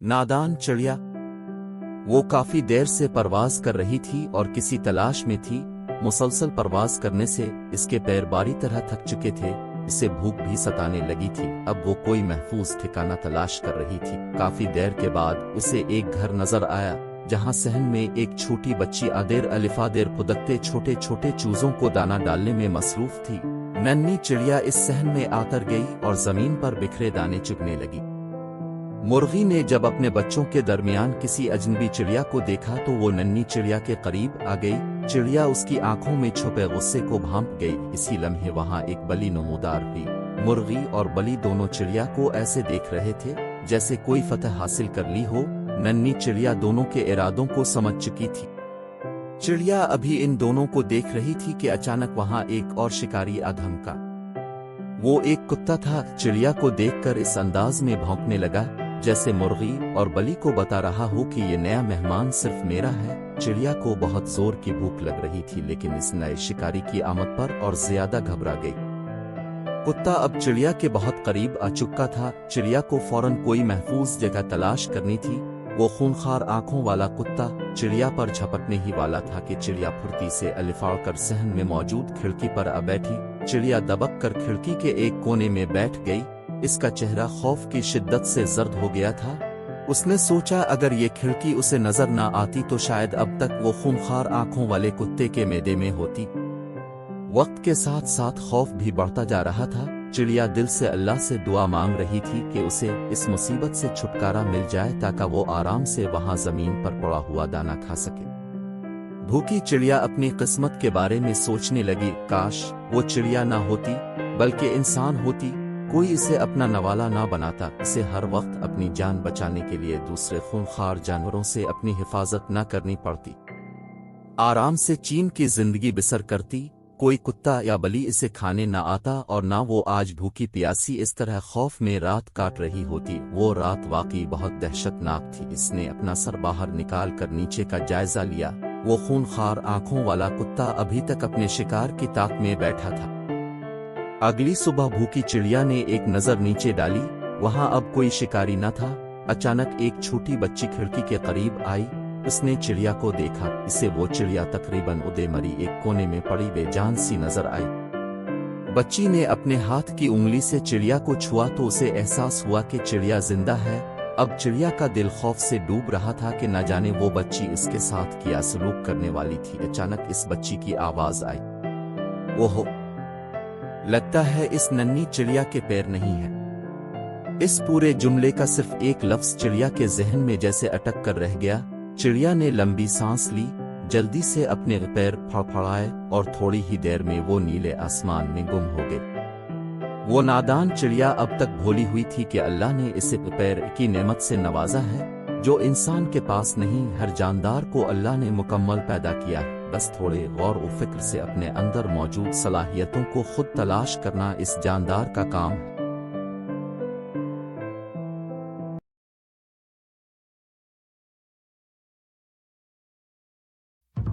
नादान चिड़िया। वो काफी देर से परवाज कर रही थी और किसी तलाश में थी। मुसलसल परवाज करने से इसके पैर बारी तरह थक चुके थे। इसे भूख भी सताने लगी थी। अब वो कोई महफूज ठिकाना तलाश कर रही थी। काफी देर के बाद उसे एक घर नजर आया, जहां सहन में एक छोटी बच्ची आदेर अलिफादेर फुदकते छोटे छोटे चूजों को दाना डालने में मसरूफ थी। नन्ही चिड़िया इस सहन में आकर गई और जमीन पर बिखरे दाने चुगने लगी। मुर्गी ने जब अपने बच्चों के दरमियान किसी अजनबी चिड़िया को देखा तो वो नन्ही चिड़िया के करीब आ गई। चिड़िया उसकी आंखों में छुपे गुस्से को भांप गई। इसी लम्हे वहां एक बलि नमूदार हुई। मुर्गी और बलि दोनों चिड़िया को ऐसे देख रहे थे जैसे कोई फतह हासिल कर ली हो। नन्ही चिड़िया दोनों के इरादों को समझ चुकी थी। चिड़िया अभी इन दोनों को देख रही थी कि अचानक वहां एक और शिकारी आ धमका। वो एक कुत्ता था। चिड़िया को देखकर इस अंदाज में भौंकने लगा जैसे मुर्गी और बलि को बता रहा हो कि ये नया मेहमान सिर्फ मेरा है। चिड़िया को बहुत जोर की भूख लग रही थी, लेकिन इस नए शिकारी की आमद पर और ज्यादा घबरा गई। कुत्ता अब चिड़िया के बहुत करीब आ चुका था। चिड़िया को फौरन कोई महफूज जगह तलाश करनी थी। वो खूंखार आंखों वाला कुत्ता चिड़िया पर झपटने ही वाला था कि चिड़िया फुर्ती से अलिफाड़ कर सहन में मौजूद खिड़की पर आ बैठी। चिड़िया दबक कर खिड़की के एक कोने में बैठ गई। इसका चेहरा खौफ की शिद्दत से जर्द हो गया था। उसने सोचा अगर ये खिड़की उसे नजर ना आती तो शायद अब तक वो खूंखार आंखों वाले कुत्ते के मैदे में होती। वक्त के साथ साथ खौफ भी बढ़ता जा रहा था। चिड़िया दिल से अल्लाह से दुआ मांग रही थी कि उसे इस मुसीबत से छुटकारा मिल जाए ताकि वो आराम से वहां जमीन पर पड़ा हुआ दाना खा सके। भूखी चिड़िया अपनी किस्मत के बारे में सोचने लगी। काश वो चिड़िया ना होती बल्कि इंसान होती। कोई इसे अपना नवाला ना बनाता। इसे हर वक्त अपनी जान बचाने के लिए दूसरे खूंखार जानवरों से अपनी हिफाजत न करनी पड़ती। आराम से चीन की जिंदगी बसर करती। कोई कुत्ता या बलि इसे खाने न आता और ना वो आज भूखी प्यासी इस तरह खौफ में रात काट रही होती। वो रात वाकई बहुत दहशतनाक थी। इसने अपना सर बाहर निकाल कर नीचे का जायजा लिया। वो खूंखार आंखों वाला कुत्ता अभी तक अपने शिकार की ताक में बैठा था। अगली सुबह भूखी चिड़िया ने एक नजर नीचे डाली। वहां अब कोई शिकारी न था। अचानक एक छोटी बच्ची खिड़की के करीब आई। उसने चिड़िया को देखा। इसे वो चिड़िया तकरीबन उदे मरी एक कोने में पड़ी बेजान सी नजर आई। बच्ची ने अपने हाथ की उंगली से चिड़िया को छुआ तो उसे एहसास हुआ कि चिड़िया जिंदा है। अब चिड़िया का दिल खौफ से डूब रहा था कि न जाने वो बच्ची इसके साथ क्या सलूक करने वाली थी। अचानक इस बच्ची की आवाज आई, ओहो, लगता है इस नन्ही चिड़िया के पैर नहीं है। इस पूरे जुमले का सिर्फ एक लफ्ज चिड़िया के जहन में जैसे अटक कर रह गया। चिड़िया ने लंबी सांस ली, जल्दी से अपने पैर फड़फड़ाए और थोड़ी ही देर में वो नीले आसमान में गुम हो गई। वो नादान चिड़िया अब तक भोली हुई थी कि अल्लाह ने इसे पैर की नेमत से नवाजा है जो इंसान के पास नहीं। हर जानदार को अल्लाह ने मुकम्मल पैदा किया है। बस थोड़े गौर व फिक्र से अपने अंदर मौजूद सलाहियतों को खुद तलाश करना इस जानदार का काम है।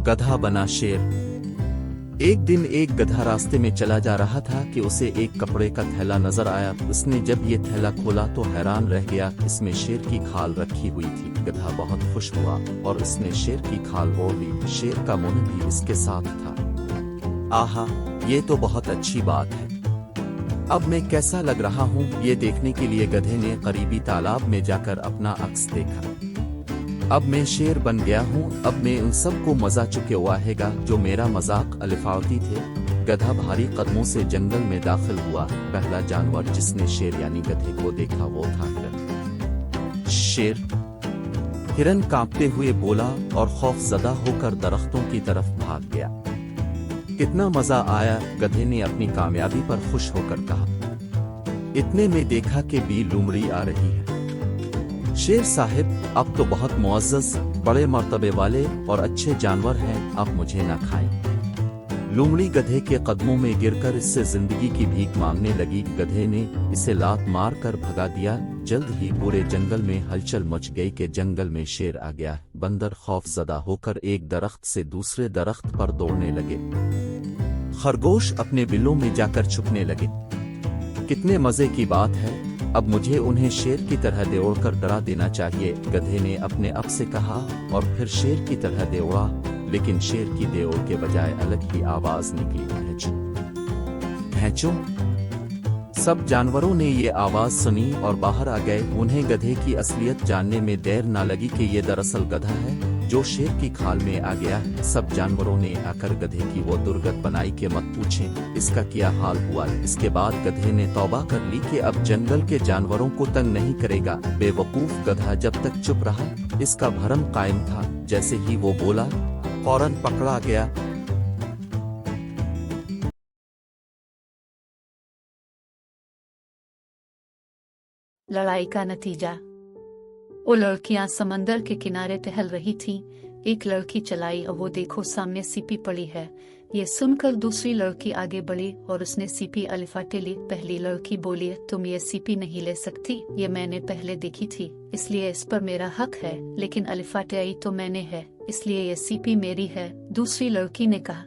गधा बना शेर। एक दिन एक गधा रास्ते में चला जा रहा था कि उसे एक कपड़े का थैला नजर आया। उसने जब ये थैला खोला तो हैरान रह गया। इसमें शेर की खाल रखी हुई थी। गधा बहुत खुश हुआ और उसने शेर की खाल ओढ़ ली। शेर का मुंह भी इसके साथ था। आहा, ये तो बहुत अच्छी बात है। अब मैं कैसा लग रहा हूँ ये देखने के लिए गधे ने करीबी तालाब में जाकर अपना अक्स देखा। अब मैं शेर बन गया हूँ। अब मैं उन सबको मजा चुके हुआ हैगा जो मेरा मजाक अलिफाती थे। गधा भारी कदमों से जंगल में दाखिल हुआ। पहला जानवर जिसने शेर यानी गधे को देखा वो था हिरन। शेर। हिरन कांपते हुए बोला और खौफजदा होकर दरख्तों की तरफ भाग गया। कितना मजा आया, गधे ने अपनी कामयाबी पर खुश होकर कहा। इतने में देखा कि बी लोमड़ी आ रही है। शेर साहिब, आप तो बहुत मुअज़्ज़ज़, बड़े मर्तबे वाले और अच्छे जानवर हैं, आप मुझे ना खाएं। लोमड़ी गधे के कदमों में गिरकर इससे जिंदगी की भीख मांगने लगी। गधे ने इसे लात मार कर भगा दिया। जल्द ही पूरे जंगल में हलचल मच गई कि जंगल में शेर आ गया। बंदर खौफजदा होकर एक दरख्त से दूसरे दरख्त पर दौड़ने लगे। खरगोश अपने बिलों में जाकर छुपने लगे। कितने मजे की बात है, अब मुझे उन्हें शेर की तरह दौड़कर डरा देना चाहिए, गधे ने अपने आप से कहा, और फिर शेर की तरह दौड़ा, लेकिन शेर की दौड़ के बजाय अलग ही आवाज निकली, भैंचों। सब जानवरों ने ये आवाज सुनी और बाहर आ गए। उन्हें गधे की असलियत जानने में देर न लगी कि ये दरअसल गधा है जो शेर की खाल में आ गया है। सब जानवरों ने आकर गधे की वो दुर्गत बनाई कि मत पूछें इसका क्या हाल हुआ। इसके बाद गधे ने तौबा कर ली कि अब जंगल के जानवरों को तंग नहीं करेगा। बेवकूफ गधा जब तक चुप रहा इसका भरम कायम था। जैसे ही वो बोला फौरन पकड़ा गया। लड़ाई का नतीजा। वो लड़कियां समंदर के किनारे टहल रही थीं। एक लड़की चलाई और वो देखो सामने सीपी पड़ी है। ये सुनकर दूसरी लड़की आगे बढ़ी और उसने सीपी अलिफाटे ली। पहली लड़की बोली, तुम ये सीपी नहीं ले सकती, ये मैंने पहले देखी थी इसलिए इस पर मेरा हक है, लेकिन अलिफाटे आई तो मैंने है इसलिए ये सीपी मेरी है। दूसरी लड़की ने कहा।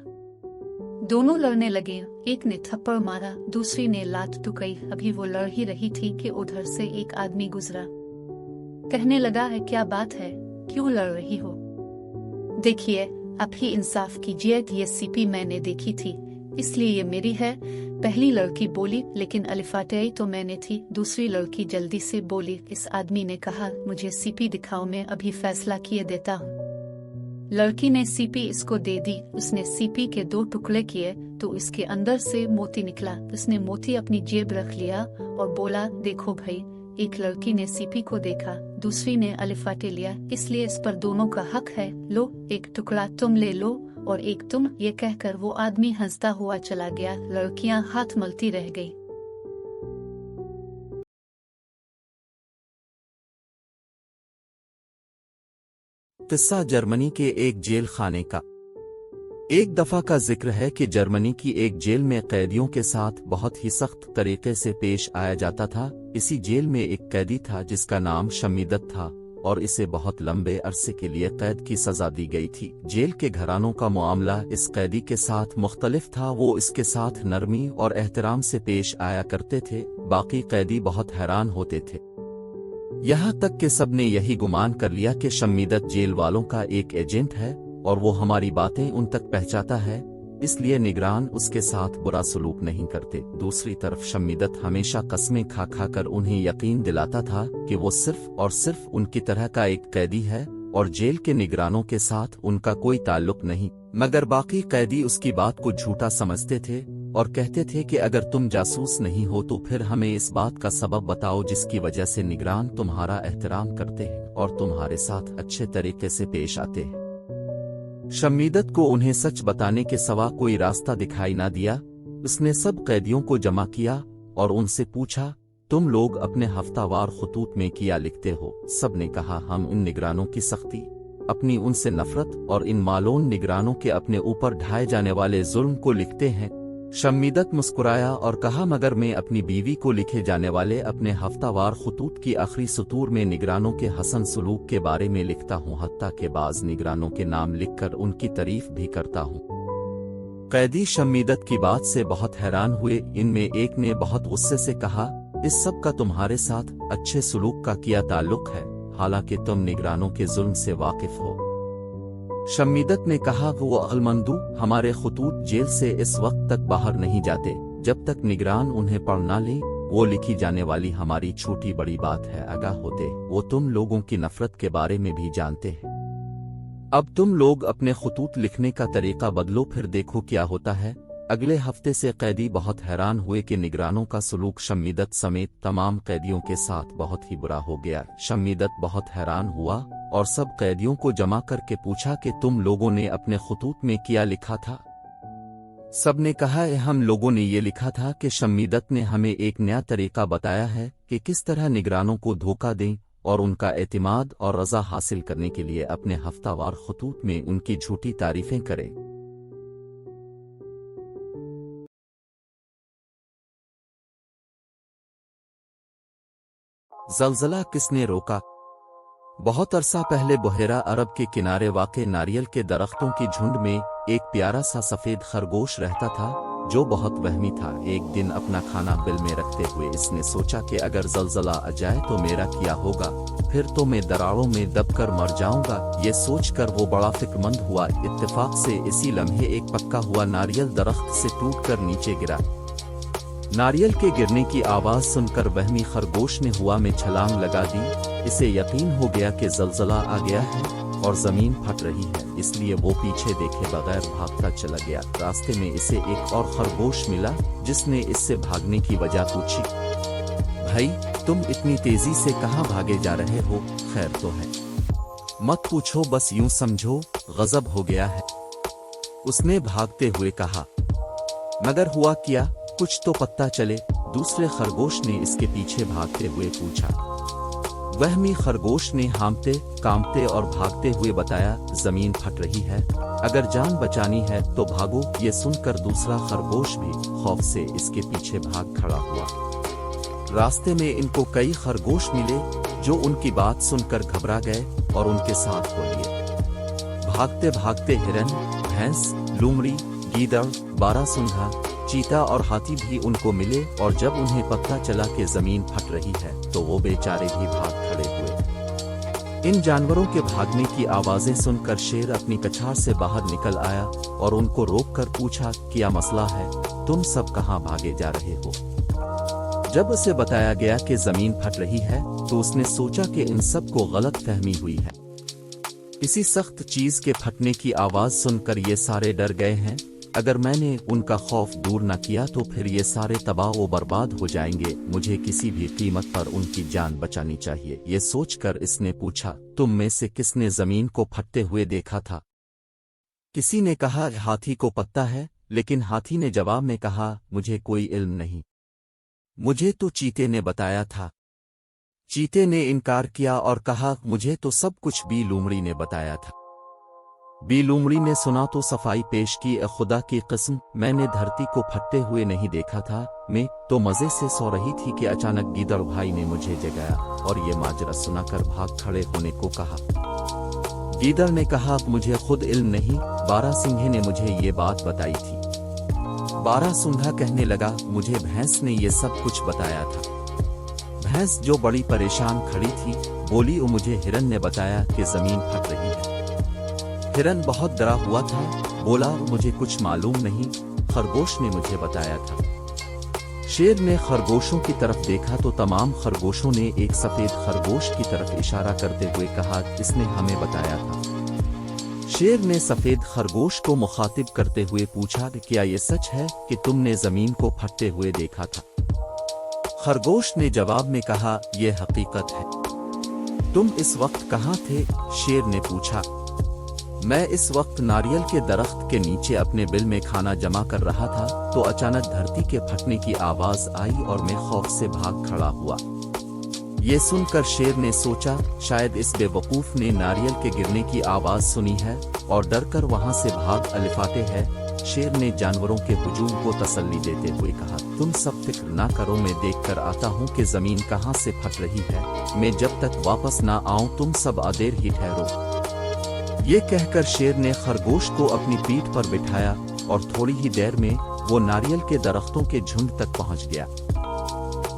दोनों लड़ने लगे। एक ने थप्पड़ मारा, दूसरी ने लात टुकाई। अभी वो लड़ ही रही थी कि उधर से एक आदमी गुजरा। कहने लगा, है क्या बात है, क्यों लड़ रही हो? देखिए आप ही इंसाफ कीजिए, ये सीपी मैंने देखी थी इसलिए ये मेरी है। पहली लड़की बोली, लेकिन अलिफाटे आई तो मैंने थी। दूसरी लड़की जल्दी से बोली। इस आदमी ने कहा, मुझे सीपी दिखाओ, मैं अभी फैसला किए देता हूँ। लड़की ने सीपी इसको दे दी। उसने सीपी के 2 टुकड़े किए तो इसके अंदर से मोती निकला। उसने मोती अपनी जेब रख लिया और बोला, देखो भाई। एक लड़की ने सीपी को देखा, दूसरी ने अलिफाटे लिया, इसलिए इस पर दोनों का हक है। लो, एक टुकड़ा तुम ले लो और एक तुम। ये कहकर वो आदमी हंसता हुआ चला गया। लड़कियां हाथ मलती रह गई। किस्सा जर्मनी के एक जेल खाने का। एक दफा का जिक्र है कि जर्मनी की एक जेल में कैदियों के साथ बहुत ही सख्त तरीके से पेश आया जाता था। इसी जेल में एक कैदी था जिसका नाम शमीदत था और इसे बहुत लंबे अरसे के लिए कैद की सजा दी गई थी। जेल के घरानों का मामला इस कैदी के साथ मुख्तलिफ था। वो इसके साथ नरमी और एहतराम से पेश आया करते थे। बाकी कैदी बहुत हैरान होते थे, यहाँ तक कि सबने यही गुमान कर लिया कि शमीदत जेल वालों का एक एजेंट है और वो हमारी बातें उन तक पहुंचाता है, इसलिए निगरान उसके साथ बुरा सलूक नहीं करते। दूसरी तरफ शमीदत हमेशा कस्में खा खा कर उन्हें यकीन दिलाता था कि वो सिर्फ और सिर्फ उनकी तरह का एक कैदी है और जेल के निगरानों के साथ उनका कोई ताल्लुक नहीं। मगर बाकी कैदी उसकी बात को झूठा समझते थे और कहते थे कि अगर तुम जासूस नहीं हो तो फिर हमें इस बात का सबब बताओ जिसकी वजह से निगरान तुम्हारा एहतराम करते हैं और तुम्हारे साथ अच्छे तरीके से पेश आते हैं। शमीदत को उन्हें सच बताने के सिवा कोई रास्ता दिखाई ना दिया। उसने सब कैदियों को जमा किया और उनसे पूछा, तुम लोग अपने हफ्तावार खतूत में क्या लिखते हो? सब ने कहा, हम इन निगरानों की सख्ती, अपनी उनसे नफरत और इन मालून निगरानों के अपने ऊपर ढाए जाने वाले जुल्म को लिखते हैं। शमीदत मुस्कुराया और कहा, मगर मैं अपनी बीवी को लिखे जाने वाले अपने हफ्तावार खतूत की आखिरी सतूर में निगरानों के हसन सलूक के बारे में लिखता हूँ, हत्ता के बाज निगरानों के नाम लिखकर उनकी तारीफ भी करता हूँ। कैदी शमीदत की बात से बहुत हैरान हुए। इनमें एक ने बहुत गुस्से से कहा, इस सब का तुम्हारे साथ अच्छे सलूक का क्या ताल्लुक है, हालांकि तुम निगरानों के जुल्म से वाकिफ हो। शमीदत ने कहा, वो अक्लमंदू, हमारे खतूत जेल से इस वक्त तक बाहर नहीं जाते जब तक निगरान उन्हें पढ़ ना ले। वो लिखी जाने वाली हमारी छोटी बड़ी बात है, आगाह होते वो तुम लोगों की नफरत के बारे में भी जानते हैं। अब तुम लोग अपने खतूत लिखने का तरीका बदलो, फिर देखो क्या होता है। अगले हफ्ते से कैदी बहुत हैरान हुए कि निगरानों का सलूक शमीदत समेत तमाम कैदियों के साथ बहुत ही बुरा हो गया। शमीदत बहुत हैरान हुआ और सब कैदियों को जमा करके पूछा कि तुम लोगों ने अपने खतूत में क्या लिखा था? सब ने कहा, हम लोगों ने ये लिखा था कि शमीदत ने हमें एक नया तरीका बताया है कि किस तरह निगरानों को धोखा दें और उनका एतिमाद और रजा हासिल करने के लिए अपने हफ्तावार खतूत में उनकी झूठी तारीफें करें। ज़लज़ला किसने रोका? बहुत अरसा पहले बुहेरा अरब के किनारे वाक़े नारियल के दरख्तों की झुंड में एक प्यारा सा सफ़ेद खरगोश रहता था। जो बहुत वहमी था। एक दिन अपना खाना बिल में रखते हुए इसने सोचा कि अगर जलजला आ जाए तो मेरा क्या होगा, फिर तो मैं दरारों में दबकर मर जाऊंगा। ये सोचकर वो बड़ा फिक्रमंद हुआ। इत्तेफाक से इसी लम्हे एक पक्का हुआ नारियल दरख्त से टूटकर नीचे गिरा। नारियल के गिरने की आवाज सुनकर वहमी खरगोश ने हवा में छलांग लगा दी। इसे यकीन हो गया कि जलजला आ गया है और जमीन फट रही है, इसलिए वो पीछे देखे बगैर भागता चला गया। रास्ते में इसे एक और खरगोश मिला जिसने इससे भागने की वजह पूछी। भाई, तुम इतनी तेजी से कहाँ भागे जा रहे हो? खैर तो है? मत पूछो, बस यूं समझो गजब हो गया है, उसने भागते हुए कहा। मगर हुआ क्या, कुछ तो पता चले, दूसरे खरगोश ने इसके पीछे भागते हुए पूछा। वहमी खरगोश ने हांफते कांपते और भागते हुए बताया, जमीन फट रही है, अगर जान बचानी है तो भागो। ये सुनकर दूसरा खरगोश भी खौफ से इसके पीछे भाग खड़ा हुआ। रास्ते में इनको कई खरगोश मिले जो उनकी बात सुनकर घबरा गए और उनके साथ हो लिए। भागते भागते हिरन, भैंस, लोमड़ी, गीदड़, बारहसिंघा, चीता और हाथी भी उनको मिले और जब उन्हें पता चला कि जमीन फट रही है तो वो बेचारे भी भाग खड़े हुए। इन जानवरों के भागने की आवाजें सुनकर शेर अपनी कछार से बाहर निकल आया और उनको रोककर पूछा, क्या मसला है, तुम सब कहाँ भागे जा रहे हो? जब उसे बताया गया कि जमीन फट रही है तो उसने सोचा कि इन सब को गलत फहमी हुई है। किसी सख्त चीज के फटने की आवाज सुनकर ये सारे डर गए हैं। अगर मैंने उनका खौफ दूर न किया तो फिर ये सारे तबाह व बर्बाद हो जाएंगे। मुझे किसी भी कीमत पर उनकी जान बचानी चाहिए। ये सोचकर इसने पूछा, तुम में से किसने जमीन को फटते हुए देखा था? किसी ने कहा, हाथी को पता है, लेकिन हाथी ने जवाब में कहा, मुझे कोई इल्म नहीं, मुझे तो चीते ने बताया था। चीते ने इनकार किया और कहा, मुझे तो सब कुछ बी लोमड़ी ने बताया था। बी लोमड़ी ने सुना तो सफाई पेश की, खुदा की कसम, मैंने धरती को फटते हुए नहीं देखा था, मैं तो मजे से सो रही थी कि अचानक गीदड़ भाई ने मुझे जगाया और ये माजरा सुनाकर भाग खड़े होने को कहा। गीदड़ ने कहा, मुझे खुद इल्म नहीं, बारहसिंघे ने मुझे ये बात बताई थी। बारहसिंघा कहने लगा, मुझे भैंस ने ये सब कुछ बताया था। भैंस जो बड़ी परेशान खड़ी थी बोली, मुझे हिरन ने बताया कि जमीन फट रही है। हिरन बहुत डरा हुआ था, बोला, मुझे कुछ मालूम नहीं, खरगोश ने मुझे बताया था। शेर ने खरगोशों की तरफ देखा तो तमाम खरगोशों ने एक सफेद खरगोश की तरफ इशारा करते हुए कहा, इसने हमें बताया था। शेर ने सफेद खरगोश को मुखातिब करते हुए पूछा, क्या ये सच है कि तुमने जमीन को फटते हुए देखा था? खरगोश ने जवाब में कहा, यह हकीकत है। तुम इस वक्त कहाँ थे? शेर ने पूछा। मैं इस वक्त नारियल के दरख्त के नीचे अपने बिल में खाना जमा कर रहा था तो अचानक धरती के फटने की आवाज आई और मैं खौफ से भाग खड़ा हुआ। ये सुनकर शेर ने सोचा, शायद इस बेवकूफ ने नारियल के गिरने की आवाज सुनी है और डरकर वहां से भाग अलिफाते है। शेर ने जानवरों के हुजूम को तसल्ली देते हुए कहा, तुम सब फिक्र ना करो, मैं देखकर आता हूँ कि जमीन कहाँ से फट रही है। मैं जब तक वापस ना आऊं तुम सब आदेर ही ठहरो। ये कहकर शेर ने खरगोश को अपनी पीठ पर बिठाया और थोड़ी ही देर में वो नारियल के दरख्तों के झुंड तक पहुंच गया।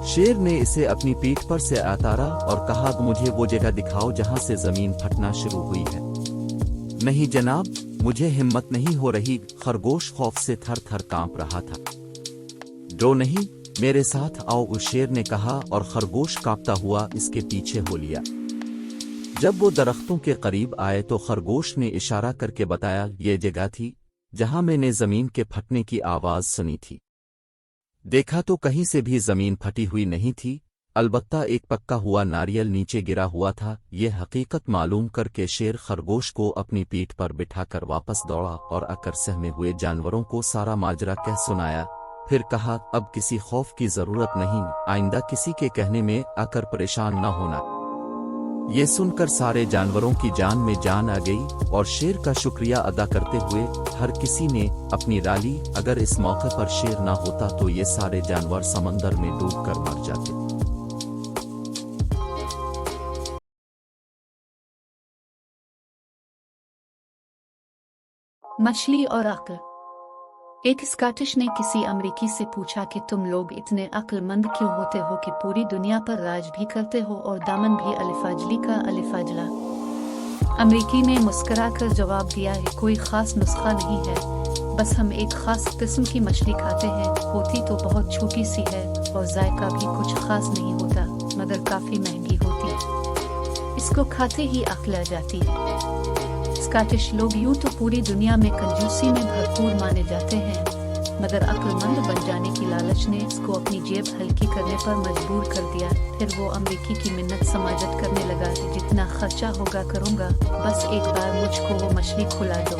शेर ने इसे अपनी पीठ पर से उतारा और कहा, मुझे वो जगह दिखाओ जहां से जमीन फटना शुरू हुई है। नहीं जनाब, मुझे हिम्मत नहीं हो रही, खरगोश खौफ से थर थर कांप रहा था। डरो नहीं, मेरे साथ आओ, उस शेर ने कहा और खरगोश कांपता हुआ इसके पीछे हो लिया। जब वो दरख्तों के करीब आए तो खरगोश ने इशारा करके बताया, ये जगह थी जहां मैंने जमीन के फटने की आवाज सुनी थी। देखा तो कहीं से भी जमीन फटी हुई नहीं थी, अलबत्ता एक पक्का हुआ नारियल नीचे गिरा हुआ था। ये हकीकत मालूम करके शेर खरगोश को अपनी पीठ पर बिठाकर वापस दौड़ा और आकर सहमे हुए जानवरों को सारा माजरा कह सुनाया। फिर कहा, अब किसी खौफ की जरूरत नहीं, आइंदा किसी के कहने में आकर परेशान न होना। ये सुनकर सारे जानवरों की जान में जान आ गई और शेर का शुक्रिया अदा करते हुए हर किसी ने अपनी राली। अगर इस मौके पर शेर ना होता तो ये सारे जानवर समंदर में डूबकर मर जाते। मछली और अक्ल। एक स्कॉटिश ने किसी अमेरिकी से पूछा कि तुम लोग इतने अक्लमंद क्यों होते हो कि पूरी दुनिया पर राज भी करते हो और दामन भी अलिफाजली का अलिफाजला। अमेरिकी ने मुस्कुराकर जवाब दिया है, कोई खास नुस्खा नहीं है, बस हम एक खास किस्म की मछली खाते हैं। होती तो बहुत छोटी सी है और जायका भी कुछ खास नहीं होता, मगर काफी महंगी होती है। इसको खाते ही अक्ल आ जाती है। स्कॉटिश लोग यूं तो पूरी दुनिया में कंजूसी में भरपूर माने जाते हैं, मगर अक्लमंद बन जाने की लालच ने इसको अपनी जेब हल्की करने पर मजबूर कर दिया। फिर वो अमेरिकी की मिन्नत समाजत करने लगा कि जितना खर्चा होगा करूंगा, बस एक बार मुझको वो मछली खुला दो।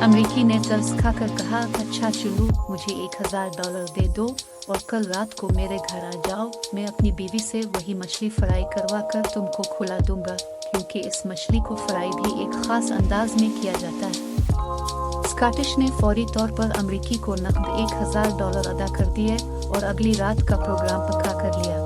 अमेरिकी ने तरस खाकर कहा, अच्छा चलो, मुझे $1000 दे दो और कल रात को मेरे घर आ जाओ। मैं अपनी बीवी से वही मछली फ्राई करवा कर तुमको खुला दूंगा, क्योंकि इस मछली को फ्राई भी एक खास अंदाज में किया जाता है। स्कॉटिश ने फौरी तौर पर अमेरिकी को नकद $1000 अदा कर दिए और अगली रात का प्रोग्राम पक्का कर लिया।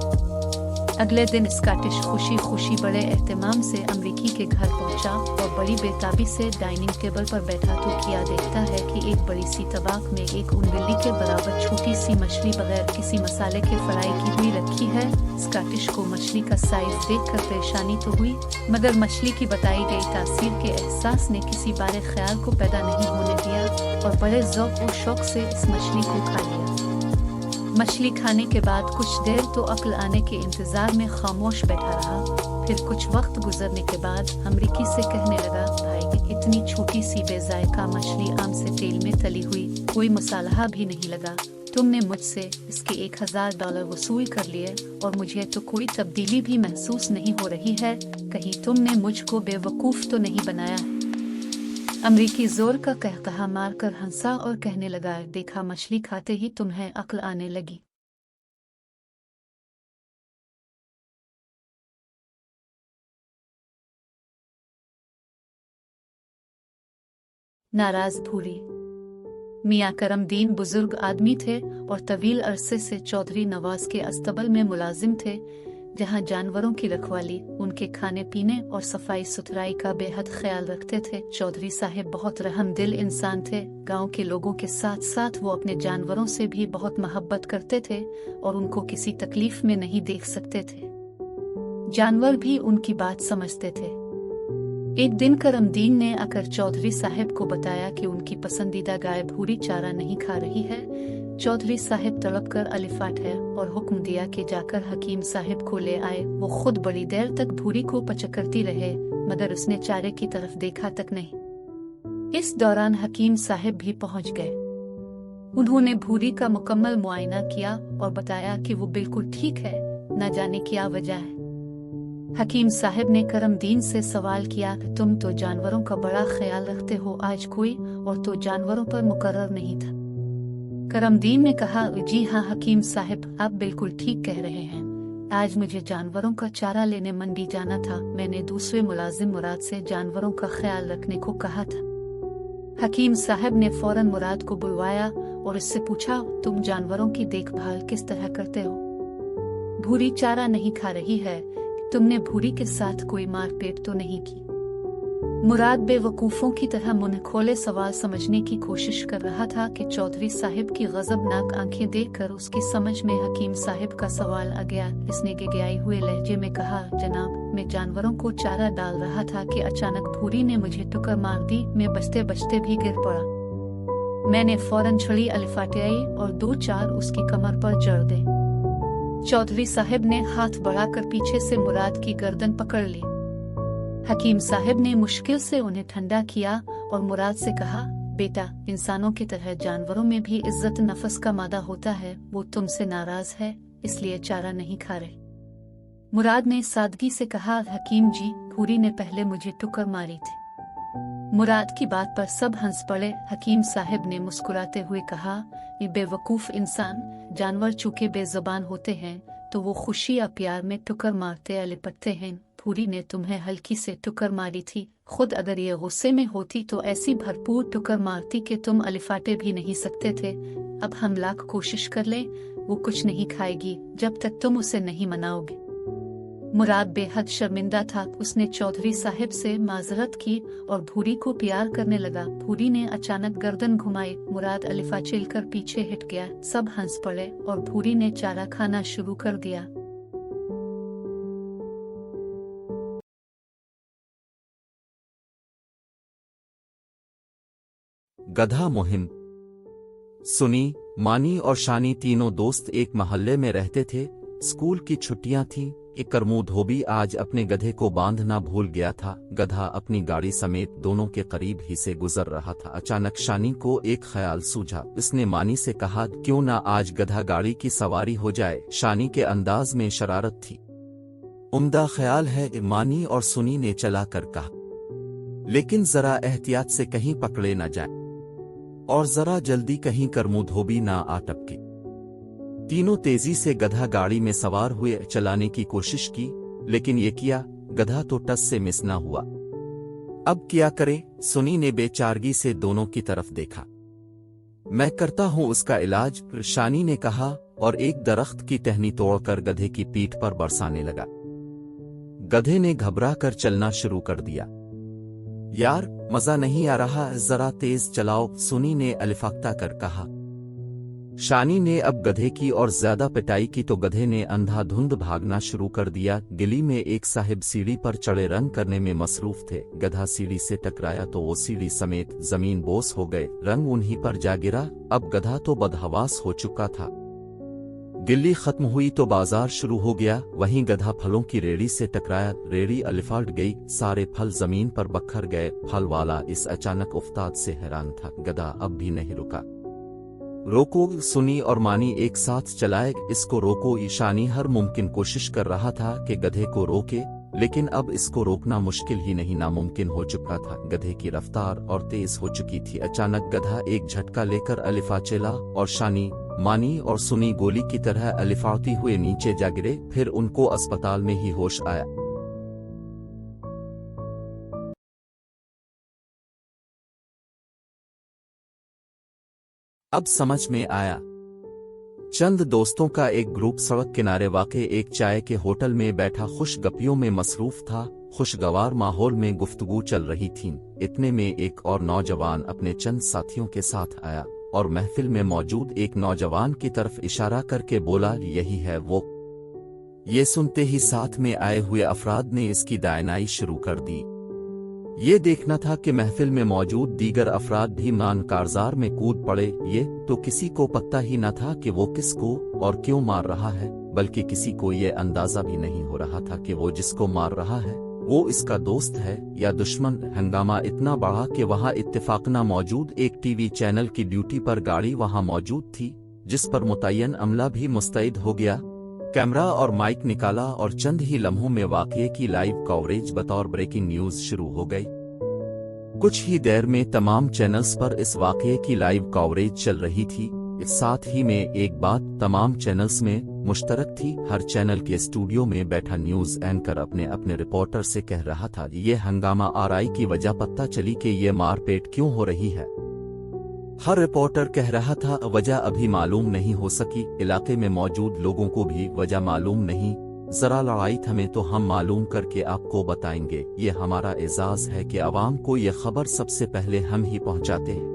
अगले दिन स्कॉटिश खुशी खुशी बड़े एहतमाम से अमेरिकी के घर पहुंचा और बड़ी बेताबी से डाइनिंग टेबल पर बैठा तो क्या देखता है कि एक बड़ी सी तबाक में एक उन बिल्ली के बराबर छोटी सी मछली बगैर किसी मसाले के फ्राई की हुई रखी है। स्कॉटिश को मछली का साइज देखकर परेशानी तो हुई, मगर मछली की बताई गई तासीर के एहसास ने किसी बारे ख्याल को पैदा नहीं होने दिया और बड़े ज़ौक़ और शौक से इस मछली को खा लिया। मछली खाने के बाद कुछ देर तो अक्ल आने के इंतजार में खामोश बैठा रहा। फिर कुछ वक्त गुजरने के बाद अमेरिकी से कहने लगा, भाई, इतनी छोटी सी बेजायका मछली आम से तेल में तली हुई, कोई मसाला भी नहीं लगा। तुमने मुझसे इसके $1000 वसूल कर लिए और मुझे तो कोई तब्दीली भी महसूस नहीं हो रही है। कहीं तुमने मुझको बेवकूफ़ तो नहीं बनाया है? अमेरिकी जोर का कहकहा मारकर हंसा और कहने लगा, देखा, मछली खाते ही तुम्हें अक्ल आने लगी। नाराज भूरी। मियाँ करमदीन बुजुर्ग आदमी थे और तवील अरसे से चौधरी नवाज के अस्तबल में मुलाजिम थे, जहाँ जानवरों की रखवाली, उनके खाने पीने और सफाई सुथराई का बेहद ख्याल रखते थे। चौधरी साहब बहुत रहमदिल इंसान थे। गांव के लोगों के साथ साथ वो अपने जानवरों से भी बहुत मोहब्बत करते थे और उनको किसी तकलीफ में नहीं देख सकते थे। जानवर भी उनकी बात समझते थे। एक दिन करमदीन ने आकर चौधरी साहब को बताया कि उनकी पसंदीदा गाय भूरी चारा नहीं खा रही है। चौधरी साहब तड़प कर अलिफाट है और हुक्म दिया कि जाकर हकीम साहब को ले आए। वो खुद बड़ी देर तक भूरी को पचकरती रहे, मगर उसने चारे की तरफ देखा तक नहीं। इस दौरान हकीम साहब भी पहुंच गए। उन्होंने भूरी का मुकम्मल मुआयना किया और बताया कि वो बिल्कुल ठीक है, न जाने क्या वजह है। हकीम साहब ने करमदीन से सवाल किया कि तुम तो जानवरों का बड़ा ख्याल रखते हो, आज कोई और तो जानवरों पर मुकर्रर नहीं था। करमदीन ने कहा, जी हाँ हकीम साहब, आप बिल्कुल ठीक कह रहे हैं। आज मुझे जानवरों का चारा लेने मंडी जाना था। मैंने दूसरे मुलाजिम मुराद से जानवरों का ख्याल रखने को कहा था। हकीम साहब ने फौरन मुराद को बुलवाया और इससे पूछा, तुम जानवरों की देखभाल किस तरह करते हो? भूरी चारा नहीं खा रही है, तुमने भूरी के साथ कोई मारपीट तो नहीं की? मुराद बेवकूफ़ों की तरह मुंह खोले सवाल समझने की कोशिश कर रहा था कि चौधरी साहब की गजबनाक आंखें देखकर उसकी समझ में हकीम साहब का सवाल आ गया। इसने गिड़गिड़ाए हुए लहजे में कहा, जनाब, मैं जानवरों को चारा डाल रहा था कि अचानक भूरी ने मुझे टुकर मार दी। मैं बचते बचते भी गिर पड़ा। मैंने फौरन छड़ी अलिफाटियाई और 2-4 उसकी कमर पर जड़ दे। चौधरी साहब ने हाथ बढ़ाकर पीछे से मुराद की गर्दन पकड़ ली। हकीम साहब ने मुश्किल से उन्हें ठंडा किया और मुराद से कहा, बेटा, इंसानों की तरह जानवरों में भी इज्जत नफस का मादा होता है। वो तुमसे नाराज है, इसलिए चारा नहीं खा रहे। मुराद ने सादगी से कहा, हकीम जी, भूरी ने पहले मुझे टुकर मारी थी। मुराद की बात पर सब हंस पड़े। हकीम साहब ने मुस्कुराते हुए कहा, ये बेवकूफ इंसान, जानवर चूंकि बेजुबान होते हैं तो वो खुशी या प्यार में टुकर मारते या लिपटते हैं। भूरी ने तुम्हें हल्की से टुकर मारी थी। खुद अगर ये गुस्से में होती तो ऐसी भरपूर टुकर मारती कि तुम अलिफाटे भी नहीं सकते थे। अब हम लाख कोशिश कर लें, वो कुछ नहीं खाएगी जब तक तुम उसे नहीं मनाओगे। मुराद बेहद शर्मिंदा था। उसने चौधरी साहब से माजरत की और भूरी को प्यार करने लगा। भूरी ने अचानक गर्दन घुमाई। मुराद अलिफा चिल्लाकर पीछे हट गया। सब हंस पड़े और भूरी ने चारा खाना शुरू कर दिया। गधा मुहिम। सुनी, मानी और शानी तीनों दोस्त एक मोहल्ले में रहते थे। स्कूल की छुट्टियां थीं। एक करमू धोबी आज अपने गधे को बांधना भूल गया था। गधा अपनी गाड़ी समेत दोनों के करीब ही से गुजर रहा था। अचानक शानी को एक ख्याल सूझा। उसने मानी से कहा, क्यों ना आज गधा गाड़ी की सवारी हो जाए। शानी के अंदाज में शरारत थी। उम्दा ख्याल है, मानी और सुनी ने चला कर कहा, लेकिन जरा एहतियात से कहीं पकड़े न जाए और जरा जल्दी कहीं करमू धोबी ना आ टपके। तीनों तेजी से गधा गाड़ी में सवार हुए। चलाने की कोशिश की, लेकिन ये किया, गधा तो टस से मिस ना हुआ। अब क्या करे? सुनी ने बेचारगी से दोनों की तरफ देखा। मैं करता हूं उसका इलाज, शानी ने कहा और एक दरख्त की टहनी तोड़कर गधे की पीठ पर बरसाने लगा। गधे ने घबरा कर चलना शुरू कर दिया। यार, मजा नहीं आ रहा, जरा तेज चलाओ, सुनी ने अलिफाख्ता कर कहा। शानी ने अब गधे की और ज्यादा पिटाई की तो गधे ने अंधाधुंध भागना शुरू कर दिया। गली में एक साहिब सीढ़ी पर चढ़े रंग करने में मसरूफ थे। गधा सीढ़ी से टकराया तो वो सीढ़ी समेत जमीन बोस हो गए। रंग उन्हीं पर जा गिरा। अब गधा तो बदहवास हो चुका था। गिल्ली खत्म हुई तो बाजार शुरू हो गया। वहीं गधा फलों की रेड़ी से टकराया। रेड़ी अलिफाट गई। सारे फल जमीन पर बखर गए। फल वाला इस अचानक उफ्ताद से हैरान था। गधा अब भी नहीं रुका। रोको, सुनी और मानी एक साथ चलाए। इसको रोको। ईशानी हर मुमकिन कोशिश कर रहा था कि गधे को रोके, लेकिन अब इसको रोकना मुश्किल ही नहीं नामुमकिन हो चुका था। गधे की रफ्तार और तेज हो चुकी थी। अचानक गधा एक झटका लेकर अलिफा चला और शानी, मानी और सुनी गोली की तरह अलिफाती हुए नीचे जा गिरे। फिर उनको अस्पताल में ही होश आया। अब समझ में आया। चंद दोस्तों का एक ग्रुप सड़क किनारे वाक़े एक चाय के होटल में बैठा खुश गप्पियों में मसरूफ था। खुशगवार माहौल में गुफ्तगू चल रही थी। इतने में एक और नौजवान अपने चंद साथियों के साथ आया और महफिल में मौजूद एक नौजवान की तरफ इशारा करके बोला, यही है वो। ये सुनते ही साथ में आए हुए अफराद ने इसकी दायनाई शुरू कर दी। ये देखना था कि महफिल में मौजूद दीगर अफराद भी मान कारजार में कूद पड़े। ये तो किसी को पता ही न था कि वो किसको और क्यों मार रहा है, बल्कि किसी को ये अंदाजा भी नहीं हो रहा था कि वो जिसको मार रहा है वो इसका दोस्त है या दुश्मन। हंगामा इतना बढ़ा कि वहां इत्तेफाकना मौजूद एक टीवी चैनल की ड्यूटी पर गाड़ी वहां मौजूद थी, जिस पर मुतय्यन अमला भी मुस्तैद हो गया। कैमरा और माइक निकाला और चंद ही लम्हों में वाक़ये की लाइव कवरेज बतौर ब्रेकिंग न्यूज शुरू हो गई। कुछ ही देर में तमाम चैनल्स पर इस वाक़ये की लाइव कवरेज चल रही थी। साथ ही में एक बात तमाम चैनल्स में मुश्तरक थी। हर चैनल के स्टूडियो में बैठा न्यूज एंकर अपने अपने रिपोर्टर से कह रहा था, ये हंगामा आराई की वजह पता चली कि ये मारपीट क्यों हो रही है। हर रिपोर्टर कह रहा था, वजह अभी मालूम नहीं हो सकी। इलाके में मौजूद लोगों को भी वजह मालूम नहीं। जरा लड़ाई थमे तो हम मालूम करके आपको बताएंगे। ये हमारा एजाज है कि आवाम को ये खबर सबसे पहले हम ही पहुंचाते हैं।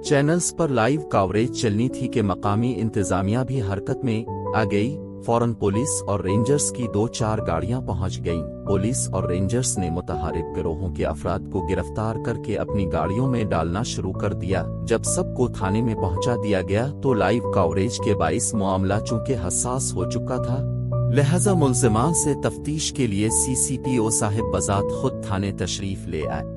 चैनल्स पर लाइव कवरेज चलनी थी कि मकामी इंतजामिया भी हरकत में आ गई। फौरन पुलिस और रेंजर्स की 2-4 गाड़ियां पहुंच गईं। पुलिस और रेंजर्स ने मुतहारिब गिरोहों के अफराद को गिरफ्तार करके अपनी गाड़ियों में डालना शुरू कर दिया। जब सबको थाने में पहुंचा दिया गया तो लाइव कवरेज के बाइस मामला चूंकि हसास हो चुका था, लिहाजा मुल्जिमान से तफ्तीश के लिए CCPO साहिब बजात खुद थाने तशरीफ ले आए।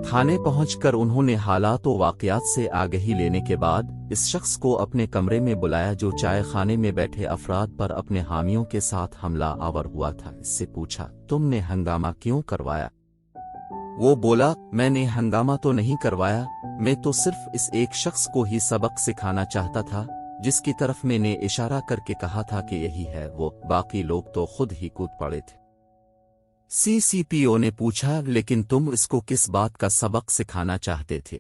थाने पहुंचकर उन्होंने हालात व वाक़यात से आगही लेने के बाद इस शख्स को अपने कमरे में बुलाया जो चाय खाने में बैठे अफराद पर अपने हामियों के साथ हमला आवर हुआ था। इससे पूछा, तुमने हंगामा क्यों करवाया? वो बोला, मैंने हंगामा तो नहीं करवाया, मैं तो सिर्फ इस एक शख्स को ही सबक सिखाना चाहता था, जिसकी तरफ मैंने इशारा करके कहा था कि यही है वो। बाकी लोग तो खुद ही कूद पड़े थे। CCPO ने पूछा, लेकिन तुम इसको किस बात का सबक सिखाना चाहते थे?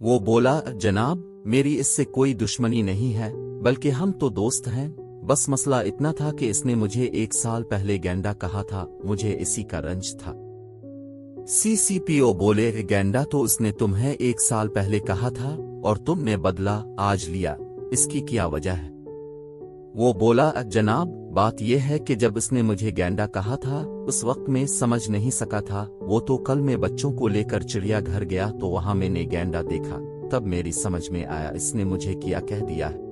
वो बोला, जनाब, मेरी इससे कोई दुश्मनी नहीं है, बल्कि हम तो दोस्त हैं। बस मसला इतना था कि इसने मुझे 1 साल पहले गैंडा कहा था, मुझे इसी का रंज था। सीसीपीओ बोले, गैंडा तो उसने तुम्हें 1 साल पहले कहा था और तुमने बदला आज लिया, इसकी क्या वजह है? वो बोला, जनाब बात यह है कि जब उसने मुझे गैंडा कहा था उस वक्त में समझ नहीं सका था, वो तो कल मैं बच्चों को लेकर चिड़िया घर गया तो वहां मैंने गैंडा देखा, तब मेरी समझ में आया इसने मुझे क्या कह दिया है।